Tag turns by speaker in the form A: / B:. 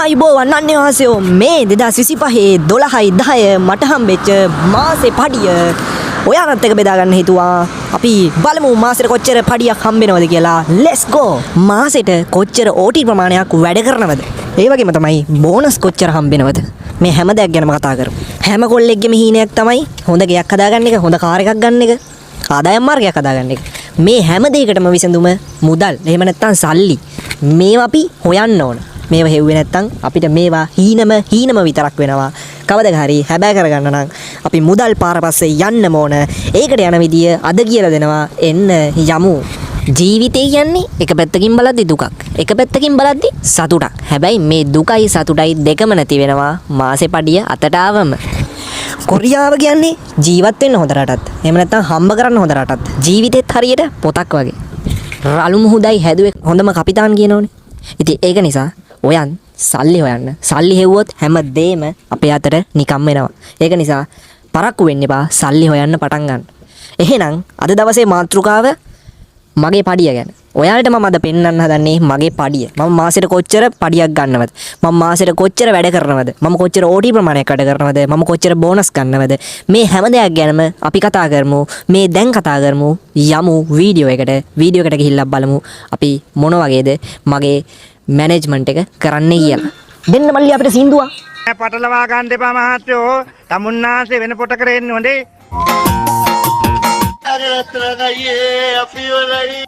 A: ආයිබෝවන් අන්නවාසයෝ මේ 2025 12/10 මට හම්බෙච්ච මාසේ පඩිය ඔයාලත් එක්ක බෙදා ගන්න හිතුවා. අපි බලමු මාසෙට කොච්චර පඩියක් හම්බෙනවද කියලා. let's go. මාසෙට කොච්චර OT ප්‍රමාණයක් වැඩ කරනවද? ඒ වගේම තමයි බෝනස් කොච්චර හම්බෙනවද? මේ හැම දෙයක් ගැනම කතා කරමු. හැම කොල්ලෙක්ගේම හීනයක් තමයි හොඳ ගෙයක් හදාගන්න එක, හොඳ කාර් එකක් ගන්න එක, ආදායම් මාර්ගයක් හදාගන්න එක. මේ හැම දෙයකටම විසඳුම මුදල්. එහෙම නැත්නම් සල්ලි. මේවා අපි හොයන්න ඕන. මේවා හෙව්වේ නැත්නම් අපිට මේවා හීනම විතරක් වෙනවා. කවදද හරි හැබෑ කරගන්න නම් අපි මුදල් පාර පස්සේ යන්න ඕන. ඒකට යන විදිය අද කියලා දෙනවා. එන්න යමු. ජීවිතය කියන්නේ එක පැත්තකින් බලද්දි දුකක්, එක පැත්තකින් බලද්දි සතුටක්. හැබැයි මේ දුකයි සතුටයි දෙකම නැති වෙනවා මාසේ පඩිය අතට ආවම. කොරියාව කියන්නේ ජීවත් වෙන්න හොඳ රටක්. එහෙම නැත්නම් හම්බ කරන්න හොඳ රටක්. ජීවිතෙත් හරියට පොතක් වගේ. රළු මුහුදයි හැදුවේ හොඳම කපිතාන් කියනෝනේ. ඉතින් ඒක නිසා ඔයන් සල්ලි හොයන්න. සල්ලි හෙව්වොත් හැමදේම අපේ අතට නිකම් එනවා. ඒක නිසා පරක්කු වෙන්න එපා. සල්ලි හොයන්න පටන් ගන්න. එහෙනම් අද දවසේ මාතෘකාව මගේ පඩිය ගැන. ඔයාලට මම අද පෙන්වන්න හදන්නේ මගේ පඩිය. මම මාසෙට කොච්චර පඩියක් ගන්නවද? මම මාසෙට කොච්චර වැඩ කරනවද? මම කොච්චර OT ප්‍රමාණයක් වැඩ කරනවද? මම කොච්චර බෝනස් ගන්නවද? මේ හැම දෙයක් ගැනම අපි කතා කරමු. මේ දැන් කතා කරමු. යමු වීඩියෝ එකට. වීඩියෝ එකට ගිහිල්ලා බලමු අපි මොන වගේද මගේ මැනේජ්මන්ට් එක කරන්නේ කියලා. දෙන්න මල්ලි අපිට සින්දුවක්.
B: පටලවා ගන්න එපා මහත්තයෝ. තමුන්නාසේ වෙන පොට කරෙන්න හොඳේ. අර රත්තරන් අයියේ අපි වලයි